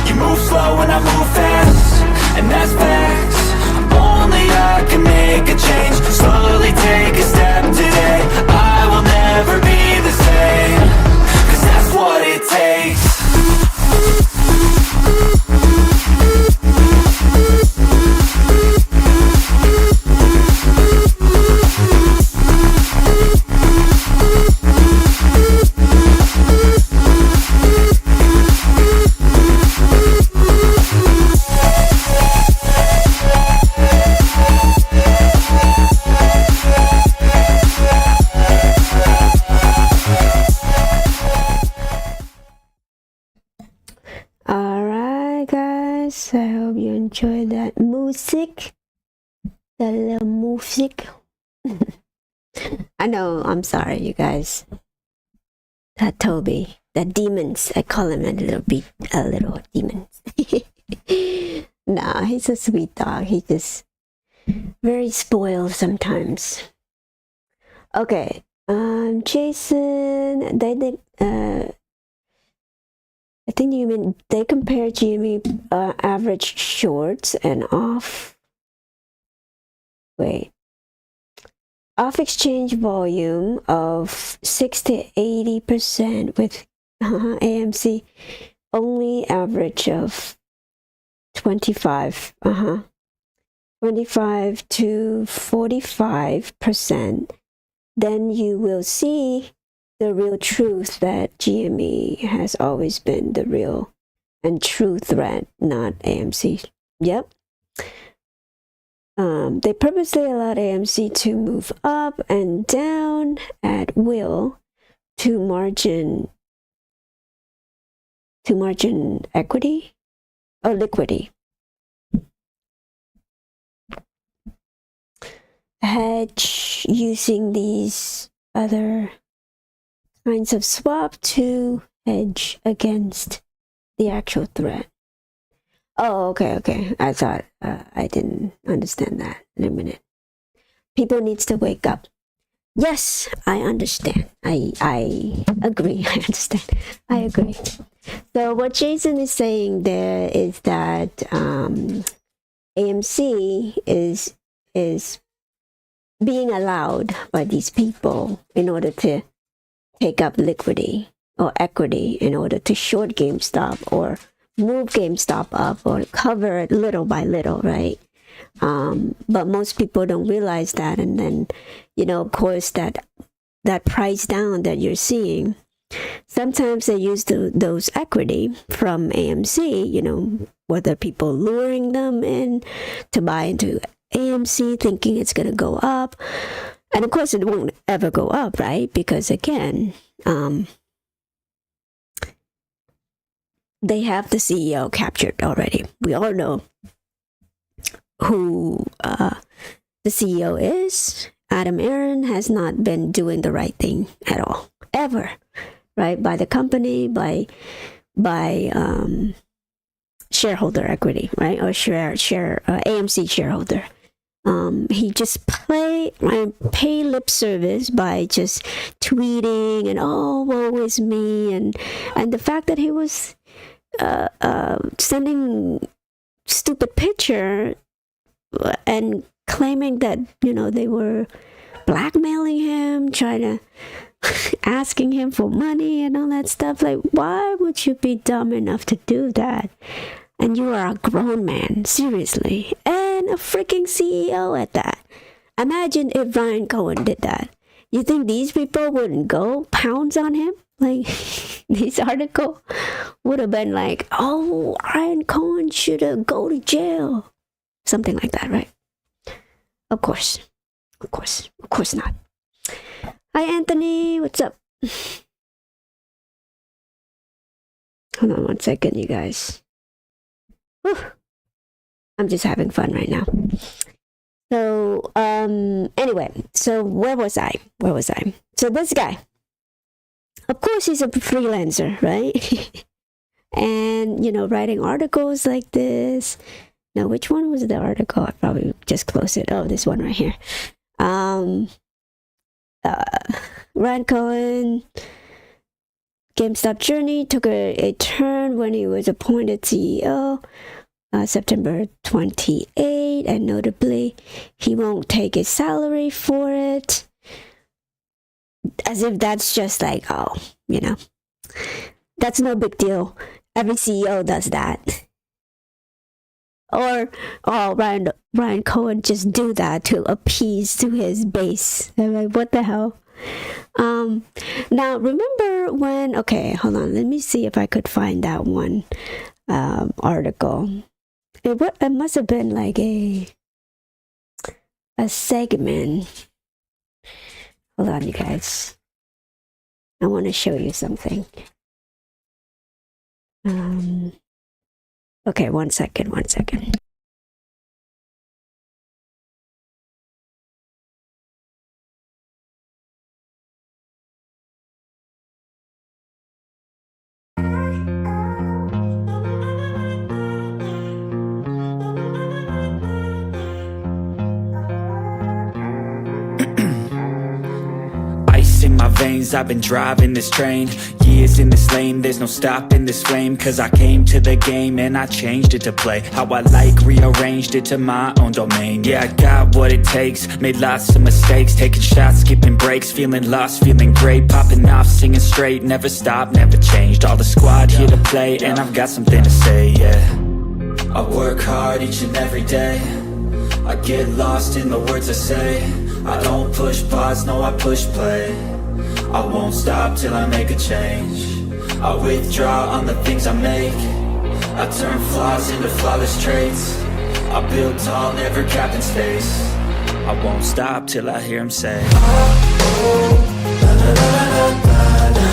You move slow and I move fast, and that's facts. Only I can make a change. Slowly take a step today. I will never be the same. Cause that's what it takes. Guys, I hope you enjoyed that music. That little music. I know, I'm sorry, you guys. That Toby, that demons, I call him a little demons. Nah, he's a sweet dog. He's just very spoiled sometimes. Okay, Jason, I think you mean they compare GME average shorts and off exchange volume of 60 to 80% with AMC only average of 25 to 45%. Then you will see the real truth that GME has always been the real and true threat, not AMC. Yep. They purposely allowed AMC to move up and down at will to margin equity or liquidity. Hedge using these other kinds of swap to hedge against the actual threat. Oh, okay. I thought I didn't understand that in a minute. People needs to wake up. Yes, I understand. I agree. I understand. I agree. So what Jason is saying there is that AMC is being allowed by these people in order to take up liquidity or equity in order to short GameStop or move GameStop up or cover it little by little, right? But most people don't realize that, and then, of course, that price down that you're seeing, sometimes they use those equity from AMC, whether people luring them in to buy into AMC thinking it's going to go up. And of course, it won't ever go up, right? Because again, they have the CEO captured already. We all know who the CEO is, Adam Aaron, has not been doing the right thing at all, ever, right? By the company, by shareholder equity, right? Or AMC shareholder. He just pay lip service by just tweeting and woe is me, and the fact that he was sending stupid picture and claiming that they were blackmailing him, trying to asking him for money and all that stuff. Like, why would you be dumb enough to do that? And you are a grown man, seriously, and a freaking CEO at that. Imagine if Ryan Cohen did that. You think these people wouldn't go pounds on him? Like, this article would have been like, oh, Ryan Cohen should have go to jail. Something like that, right? Of course not. Hi, Anthony. What's up? Hold on one second, you guys. Whew. I'm just having fun right now. So, anyway, so where was I? So this guy, of course, he's a freelancer, right? And, writing articles like this. Now, which one was the article? I probably just closed it. Oh, this one right here. Ryan Cohen, GameStop journey took a turn when he was appointed CEO. September 28, and notably, he won't take his salary for it. As if that's just like, that's no big deal. Every CEO does that. Or, Ryan Cohen just do that to appease to his base. I'm like, what the hell? Now, remember when, okay, hold on. Let me see if I could find that one article. It must have been like a segment. Hold on, you guys. I want to show you something. Okay, one second. In my veins, I've been driving this train. Years in this lane, there's no stopping this flame. Cause I came to the game and I changed it to play how I like, rearranged it to my own domain. Yeah, I got what it takes, made lots of mistakes, taking shots, skipping breaks, feeling lost, feeling great, popping off, singing straight, never stopped, never changed. All the squad here to play, and I've got something to say, yeah. I work hard each and every day, I get lost in the words I say. I don't push pause, no, I push play. I won't stop till I make a change. I withdraw on the things I make. I turn flaws into flawless traits. I build tall, never capped in space. I won't stop till I hear him say, oh, la, la, la, la, la, la.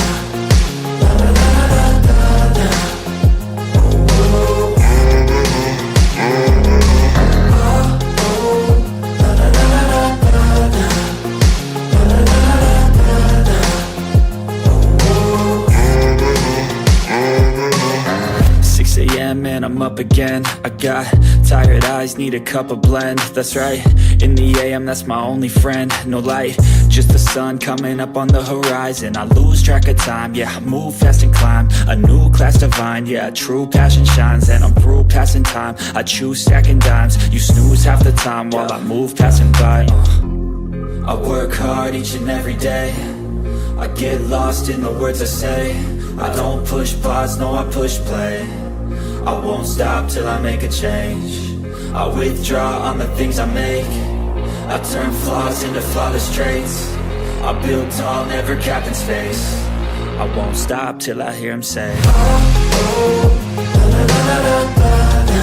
And I'm up again. I got tired eyes, need a cup of blend. That's right, in the AM, that's my only friend. No light, just the sun coming up on the horizon. I lose track of time, yeah, I move fast and climb a new class divine, yeah, true passion shines. And I'm through passing time, I choose stacking dimes. You snooze half the time while I move passing by. I work hard each and every day, I get lost in the words I say. I don't push pause, no, I push play. I won't stop till I make a change. I withdraw on the things I make. I turn flaws into flawless traits. I build tall, never capped in space. I won't stop till I hear him say, oh, la, la, la, la, la, la.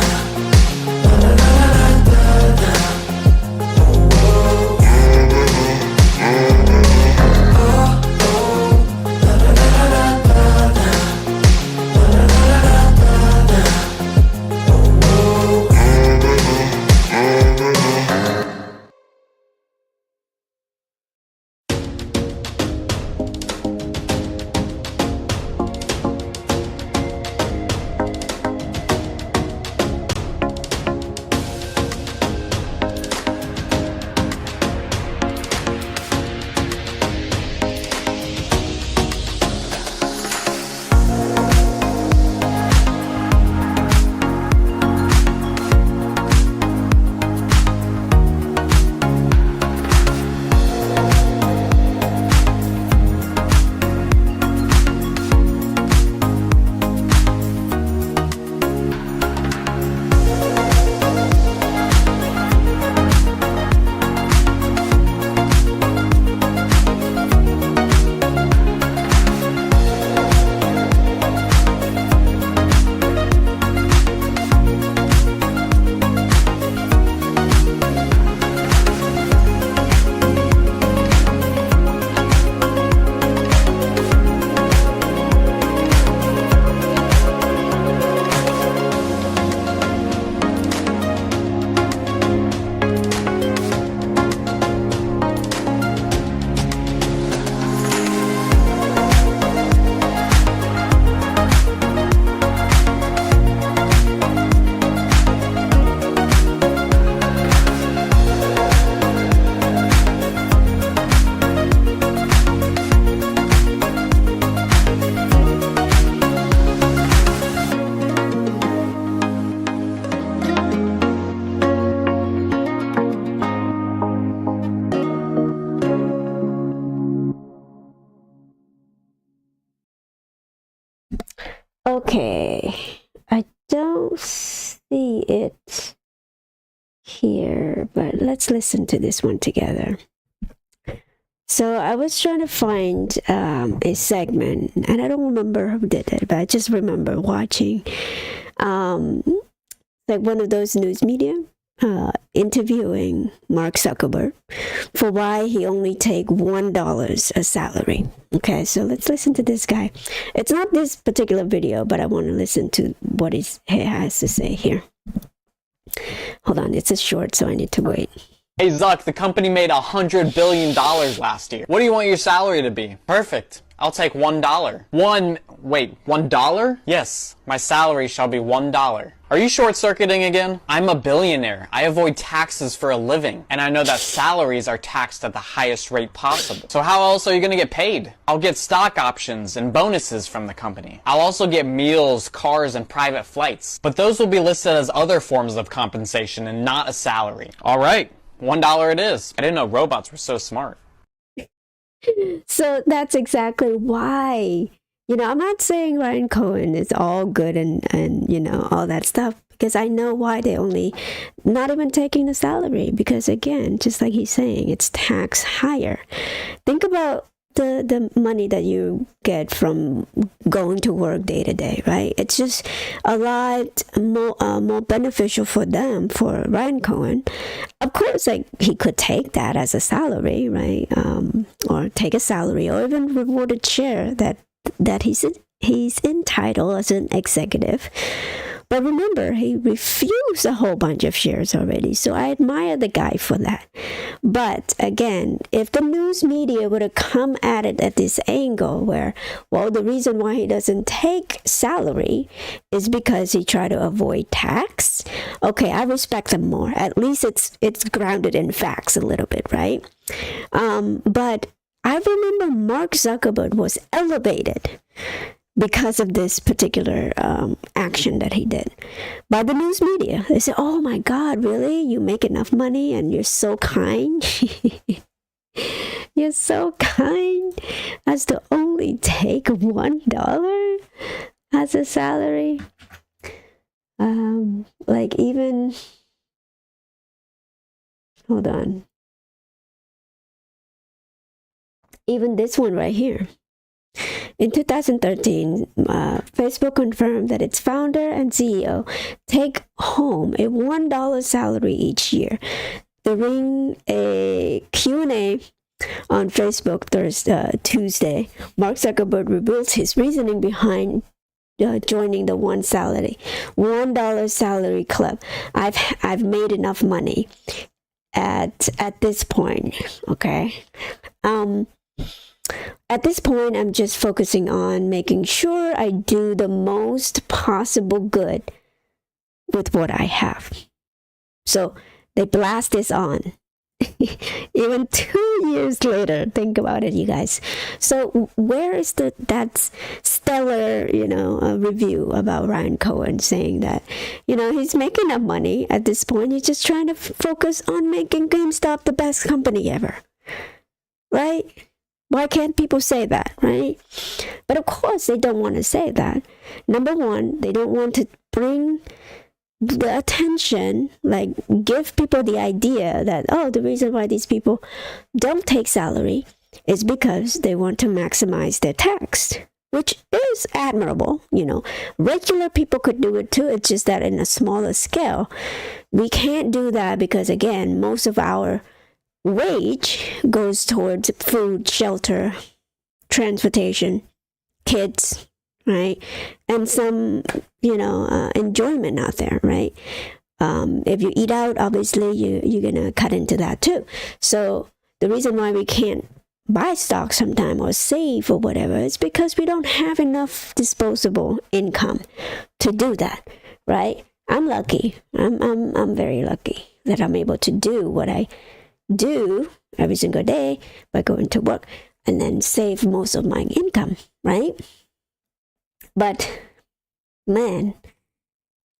here, but let's listen to this one together. So I was trying to find a segment, and I don't remember who did it, but I just remember watching like one of those news media interviewing Mark Zuckerberg for why he only take $1 a salary. Okay, so let's listen to this guy. It's not this particular video, but I want to listen to what he has to say here. Hold on, it's a short, so I need to wait. Hey Zuck, the company made $100 billion last year. What do you want your salary to be? Perfect. I'll take $1. $1? Yes, my salary shall be $1. Are you short-circuiting again? I'm a billionaire. I avoid taxes for a living, and I know that salaries are taxed at the highest rate possible. So how else are you gonna get paid? I'll get stock options and bonuses from the company. I'll also get meals, cars, and private flights. But those will be listed as other forms of compensation and not a salary. All right, $1 it is. I didn't know robots were so smart. So that's exactly why, I'm not saying Ryan Cohen is all good and all that stuff, because I know why they only not even taking the salary, because again, just like he's saying, it's taxed higher. Think about the money that you get from going to work day to day, right? It's just a lot more beneficial for them, for Ryan Cohen. Of course, like he could take that as a salary, right? Or take a salary, or even rewarded share that he's entitled as an executive. But remember, he refused a whole bunch of shares already. So I admire the guy for that. But again, if the news media would have come at it at this angle where, well, the reason why he doesn't take salary is because he tried to avoid tax. Okay, I respect him more. At least it's grounded in facts a little bit, right? But I remember Mark Zuckerberg was elevated because of this particular action that he did by the news media. They said, oh my God, really? You make enough money and you're so kind? You're so kind as to only take $1 as a salary? Like even, hold on. Even this one right here. In 2013, Facebook confirmed that its founder and CEO take home a $1 salary each year. During a Q&A on Facebook Tuesday, Mark Zuckerberg revealed his reasoning behind joining the $1 salary club. I've made enough money at this point. Okay. At this point, I'm just focusing on making sure I do the most possible good with what I have. So they blast this on. Even 2 years later, think about it, you guys. So where is that stellar, review about Ryan Cohen saying that, he's making enough money at this point. He's just trying to focus on making GameStop the best company ever, right? Why can't people say that, right? But of course, they don't want to say that. Number one, they don't want to bring the attention, like give people the idea that, oh, the reason why these people don't take salary is because they want to maximize their tax, which is admirable. Regular people could do it too. It's just that in a smaller scale, we can't do that because, again, most of our wage goes towards food, shelter, transportation, kids, right? And some, enjoyment out there, right? If you eat out, obviously you're gonna cut into that too. So the reason why we can't buy stock sometime or save or whatever is because we don't have enough disposable income to do that, right? I'm lucky. I'm very lucky that I'm able to do what I do every single day by going to work and then save most of my income, right? But man,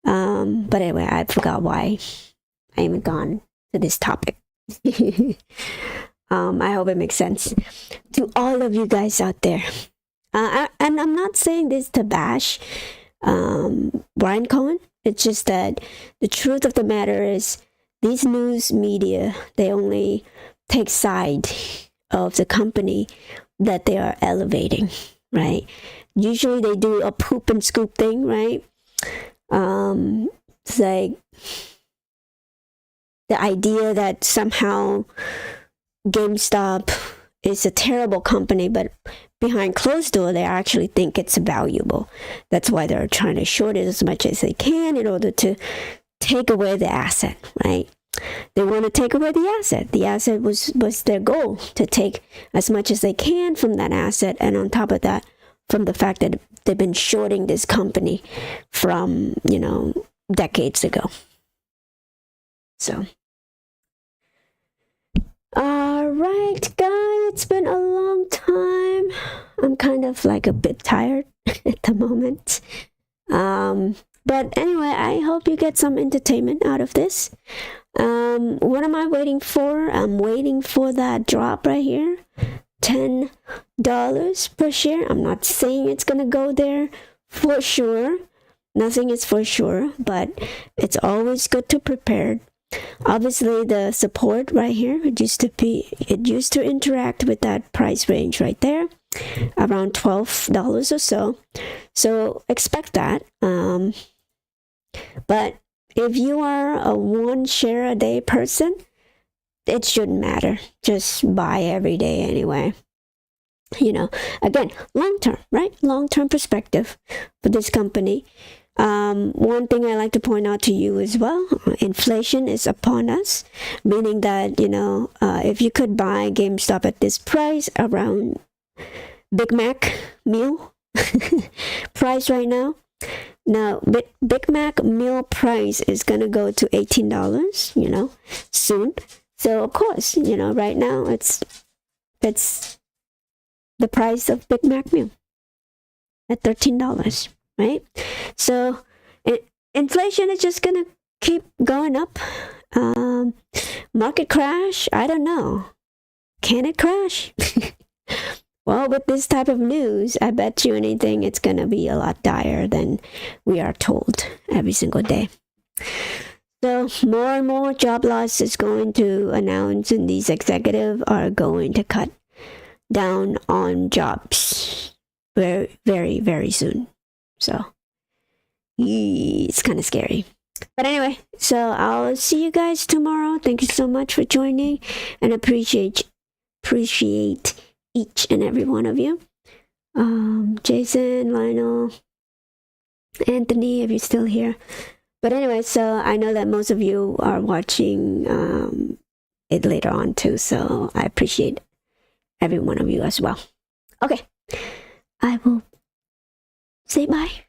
but anyway, I forgot why I even gone to this topic. I hope it makes sense to all of you guys out there. And I'm not saying this to bash Ryan Cohen. It's just that the truth of the matter is these news media, they only take side of the company that they are elevating, right? Usually they do a poop and scoop thing, right? It's like the idea that somehow GameStop is a terrible company, but behind closed door, they actually think it's valuable. That's why they're trying to short it as much as they can in order to take away the asset, right? They want to take away the asset. The asset was their goal, to take as much as they can from that asset. And on top of that, from the fact that they've been shorting this company from, decades ago. So, all right, guys, it's been a long time. I'm kind of like a bit tired at the moment. But anyway, I hope you get some entertainment out of this. What am I waiting for? I'm waiting for that drop right here. $10 per share. I'm not saying it's gonna go there for sure. Nothing is for sure, but it's always good to prepare. Obviously, the support right here, it used to interact with that price range right there, around $12 or so. So expect that. But if you are a 1 share a day person, it shouldn't matter. Just buy every day anyway. Again, long term, right? Long term perspective for this company. One thing I like to point out to you as well, inflation is upon us, meaning that, if you could buy GameStop at this price, around Big Mac meal price right now. Now, Big Mac meal price is going to go to $18, soon. So, of course, right now it's the price of Big Mac meal at $13, right? So, inflation is just going to keep going up. Market crash? I don't know. Can it crash? Well, with this type of news, I bet you anything it's going to be a lot dire than we are told every single day. So more and more job loss is going to announce, and these executives are going to cut down on jobs very, very, very soon. So it's kind of scary. But anyway, so I'll see you guys tomorrow. Thank you so much for joining, and appreciate each and every one of you. Jason, Lionel, Anthony, if you're still here. But anyway, so I know that most of you are watching it later on too, so I appreciate every one of you as well. Okay, I will say bye.